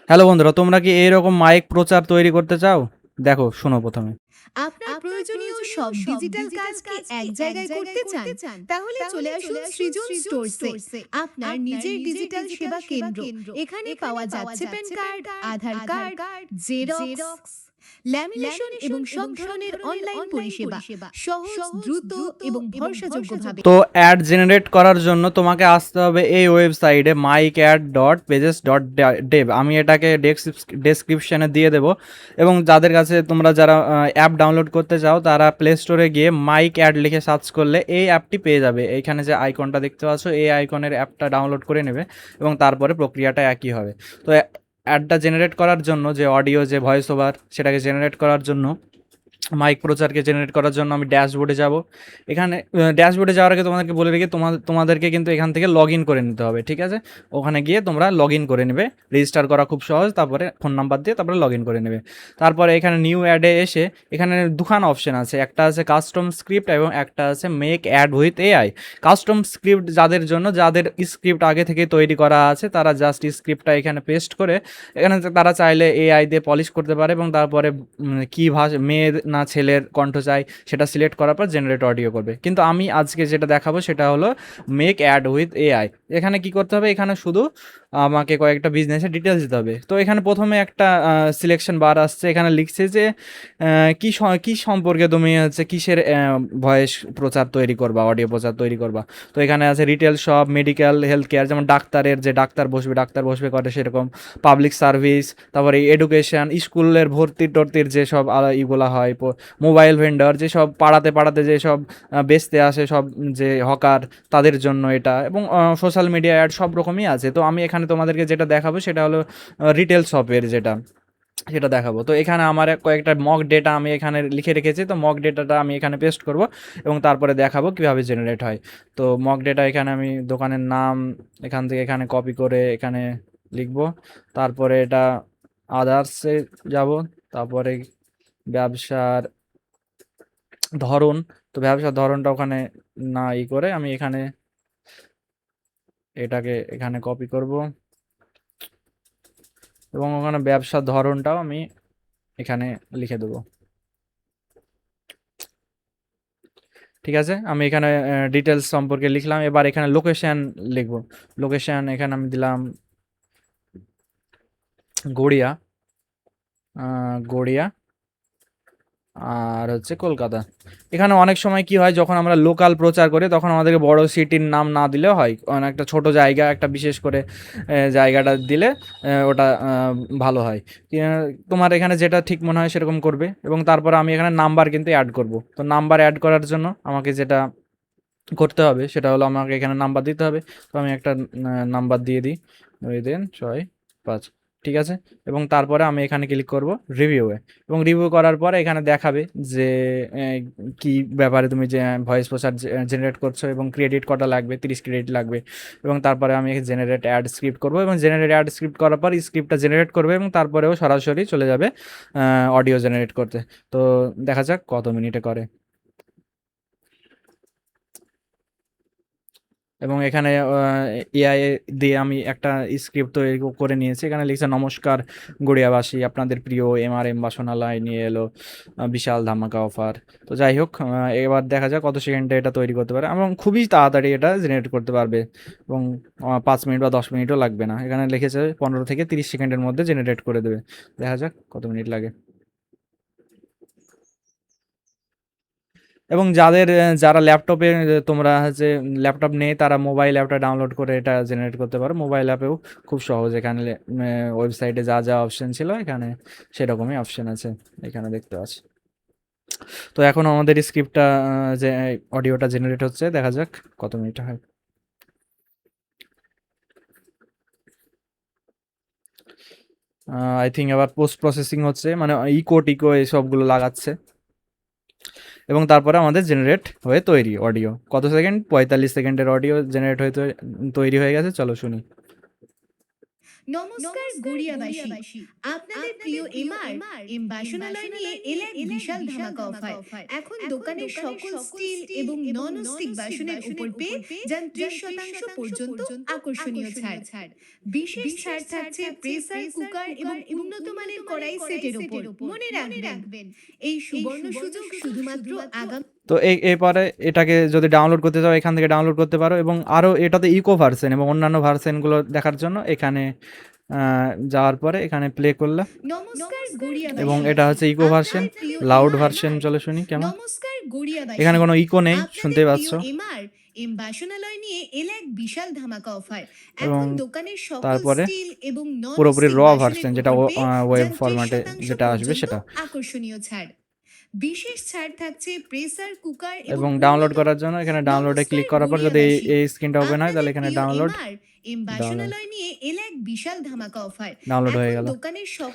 Hello বন্ধুরা, তোমরা কি এইরকম মাইক প্রচার তৈরি করতে চাও? দেখো, শোনো প্রথমে। আপনার প্রয়োজনীয় সব ডিজিটাল কাজ কি এক জায়গায় করতে চান? তাহলে চলে আসুন সৃজন স্টোরসে। আপনার নিজের ডিজিটাল সেবা কেন্দ্র। এখানে পাওয়া যাচ্ছে প্যান কার্ড, আধার কার্ড, জেরক্স, ল্যামিনেশন এবং সব ধরনের অনলাইন পরিষেবা সহজ, দ্রুত এবং ভরসাযোগ্যভাবে। তো অ্যাড জেনারেট করার জন্য তোমাকে আসতে হবে এই ওয়েবসাইটে mycat.pages.dev। আমি এটাকে ডেসক্রিপশনে দিয়ে দেবো। এবং যাদের কাছে যারা অ্যাপ ডাউনলোড করতে চাও তারা প্লে স্টোরে গিয়ে মাইক অ্যাড লিখে সার্চ করলে এই অ্যাপটি পেয়ে যাবে। এইখানে যে আইকনটা দেখতে পাচ্ছ, এই আইকনের অ্যাপটা ডাউনলোড করে নেবে এবং তারপরে প্রক্রিয়াটা একই হবে। তো অ্যাডটা জেনারেট করার জন্য যে অডিও, যে ভয়েস ওভার, সেটাকে জেনারেট করার জন্য, মাইক প্রচারকে জেনারেট করার জন্য আমি ড্যাশবোর্ডে যাব। এখানে ড্যাশবোর্ডে যাওয়ার আগে তোমাদেরকে বলে রেখে তোমাদেরকে কিন্তু এখান থেকে লগ ইন করে নিতে হবে, ঠিক আছে? ওখানে গিয়ে তোমরা লগ ইন করে নেবে, রেজিস্টার করা খুব সহজ। তারপরে ফোন নাম্বার দিয়ে তারপরে লগ ইন করে নেবে। তারপরে এখানে নিউ অ্যাডে এসে এখানে দুখানা অপশন আছে, একটা আছে কাস্টম স্ক্রিপ্ট এবং একটা আছে make ad with AI. Custom script যাদের জন্য, যাদের স্ক্রিপ্ট আগে থেকে তৈরি করা আছে, তারা জাস্ট স্ক্রিপ্টটা এখানে পেস্ট করে এখানে তারা চাইলে এআই দিয়ে পলিশ করতে পারে এবং তারপরে কী ভাষা, মেয়ের না ছেলের কণ্ঠ চাই সেটা সিলেক্ট করার পর জেনারেট অডিও করবে। কিন্তু আমি আজকে যেটা দেখাবো সেটা হলো মেক অ্যাড উইথ এআই। এখানে কি করতে হবে? এখানে শুধু আমাকে কয়েকটা বিজনেসের ডিটেলস দিতে হবে। তো এখানে প্রথমে একটা সিলেকশন বার আসছে, এখানে লিখছে যে কী সম্পর্কে তুমি কিসের ভয়েস প্রচার তৈরি করবা, অডিও প্রচার তৈরি করবা। তো এখানে আছে retail shop, medical, health care, যেমন ডাক্তারের যে ডাক্তার বসবে করে সেরকম, পাবলিক সার্ভিস, তারপরে এডুকেশন, স্কুলের ভর্তি টর্তির যেসব ইগুলা হয়, মোবাইল ভেন্ডর, যেসব পাড়াতে যেসব বেচতে আসে সব, যে হকার, তাদের জন্য এটা, এবং সোশ্যাল মিডিয়া অ্যাড সব রকমই আছে। তো আমি এখানে তোমাদেরকে যেটা দেখাবো সেটা হলো রিটেল শপের সেটা দেখাবো। তো এখানে আমার কয়েকটা মক ডেটা আমি এখানে লিখে রেখেছি। তো মক ডেটাটা আমি এখানে পেস্ট করব এবং তারপরে দেখাবো কীভাবে জেনারেট হয়। তো মক ডেটা এখানে আমি দোকানের নাম এখান থেকে এখানে কপি করে এখানে লিখব। তারপরে এটা আদার্সে যাব, তারপরে ব্যবসার ধরন। তো ব্যবসার ধরনটা ওখানে না করে আমি এখানে এটাকে এখানে কপি করব এবং ওখানে ব্যবসার ধরনটাও আমি এখানে লিখে দেবো। ঠিক আছে, আমি এখানে ডিটেলস সম্পর্কে লিখলাম। এবার এখানে লোকেশন লিখব। লোকেশন এখানে আমি দিলাম গড়িয়া, গড়িয়া আর কলকাতা। এখানে অনেক সময় কি হয়, যখন আমরা লোকাল প্রচার করি তখন আমাদেরকে বড় সিটির নাম না দিলেও হয়, একটা ছোট জায়গা, একটা বিশেষ করে জায়গাটা দিলে ওটা ভালো হয়। তোমার এখানে যেটা ঠিক মনে হয় সেরকম করবে। এবং তারপর আমি এখানে নাম্বার কিন্তু অ্যাড করব। তো নাম্বার অ্যাড করার জন্য আমাকে যেটা করতে হবে সেটা হলো আমাকে এখানে নাম্বার দিতে হবে। তো আমি একটা নাম্বার দিয়ে দিই, 2 3 6 5, ঠিক আছে। এবং তারপরে আমি এখানে ক্লিক করব রিভিউয়ে, এবং রিভিউ করার পরে এখানে দেখাবে যে কি ব্যাপারে তুমি যে ভয়েস প্রচার জেনারেট করছো এবং ক্রেডিট কটা লাগবে, 30 ক্রেডিট লাগবে। এবং তারপরে আমি জেনারেট অ্যাড স্ক্রিপ্ট করব এবং জেনারেট অ্যাড স্ক্রিপ্ট করার পর স্ক্রিপ্টটা জেনারেট করবে এবং তারপরেও সরাসরি চলে যাবে অডিও জেনারেট করতে। তো দেখা যাক কত মিনিটে করে। এবং এখানে এআই দিয়ে আমি একটা স্ক্রিপ্ট তৈরি করে নিয়েছি। এখানে লিখছে, নমস্কার গড়িয়াবাসী, আপনাদের প্রিয় এমআরএম বাসনালয় নিয়ে এলো বিশাল ধামাকা অফার। তো যাই হোক, এবার দেখা যাক কত সেকেন্ডে এটা তৈরি করতে পারে এবং খুবই তাড়াতাড়ি এটা জেনারেট করতে পারবে এবং 5 মিনিট বা 10 মিনিটও লাগবে না। এখানে লিখেছে 15 থেকে 30 সেকেন্ডের মধ্যে জেনারেট করে দেবে। দেখা যাক কত মিনিট লাগে। এবং যারা ল্যাপটপে, তোমরা ল্যাপটপ নেই, তারা মোবাইল অ্যাপটা ডাউনলোড করে এটা জেনারেট করতে পারো। মোবাইল অ্যাপেও খুব সহজ। এখানে ওয়েবসাইটে যা অপশন ছিল এখানে সেরকমই অপশন আছে, এখানে দেখতে পাচ্ছি। তো এখন আমাদের স্ক্রিপ্টটা, যে অডিওটা জেনারেট হচ্ছে, দেখা যাক কত মিনিট হয়। আই থিঙ্ক আবার পোস্ট প্রসেসিং হচ্ছে, মানে টিকো এইসবগুলো লাগাচ্ছে। এবং তারপরে আমাদের জেনারেট হয়ে তৈরি অডিও। কত সেকেন্ড? 45 সেকেন্ডের অডিও জেনারেট হয়ে তৈরি হয়ে গেছে। চলো শুনি। নমস্কার গড়িয়াবাসী, আপনাদের প্রিয় এম বাসনালয় নিয়ে এল এক বিশাল ধামাকা অফার। এখন দোকানের সকল স্টিল এবং নন স্টিক বাসনের উপর পেয়ে যান 30% পর্যন্ত আকর্ষণীয় ছাড়। বিশেষ ছাড় থাকছে প্রেসার কুকার এবং উন্নত মানের কড়াই সেটের উপর। মনে রাখবেন, এই সুবর্ণ সুযোগ শুধুমাত্র আগামী তো এরপরে এটাকে যদি ডাউনলোড করতে চাও এখান থেকে ডাউনলোড করতে পারো, এবং আরও এটাতে ইকো ভার্সন এবং অন্যান্য ভার্সনগুলো দেখার জন্য এখানে যাওয়ার পরে এখানে প্লে করলে, নমস্কার গড়িয়াবাসী, এবং এটা হচ্ছে ইকো ভার্সন। লাউড ভার্সন চলে শুনি কেমন। নমস্কার গড়িয়াবাসী, এখানে কোনো ইকো নেই, আপনাদের শুনতেই পাচ্ছ। প্রিয় এম বাসনালয় নিয়ে এল এক বিশাল ধামাকা অফার। এবং এখন দোকানের সকল তারপরে স্টিল এবং নন পুরোপুরি স্টিক র বাসনের ভার্সন, যেটা উপর পেয়ে ওয়েব যান ফরম্যাটে 30% যেটা আসবে পর্যন্ত সেটা। আকর্ষণীয় ছাড়। বিশেষ ছাড় থাকছে প্রেসার কুকার এবং ডাউনলোড করার জন্য এখানে ডাউনলোডে ক্লিক করার পর যদি এই স্ক্রিনটা ওপেন হয় তাহলে এখানে ডাউনলোড এম বাসনালয় নিয়ে এল এক বিশাল ধামাকা অফার। ডাউনলোড হয়ে এখন গেল। দোকানের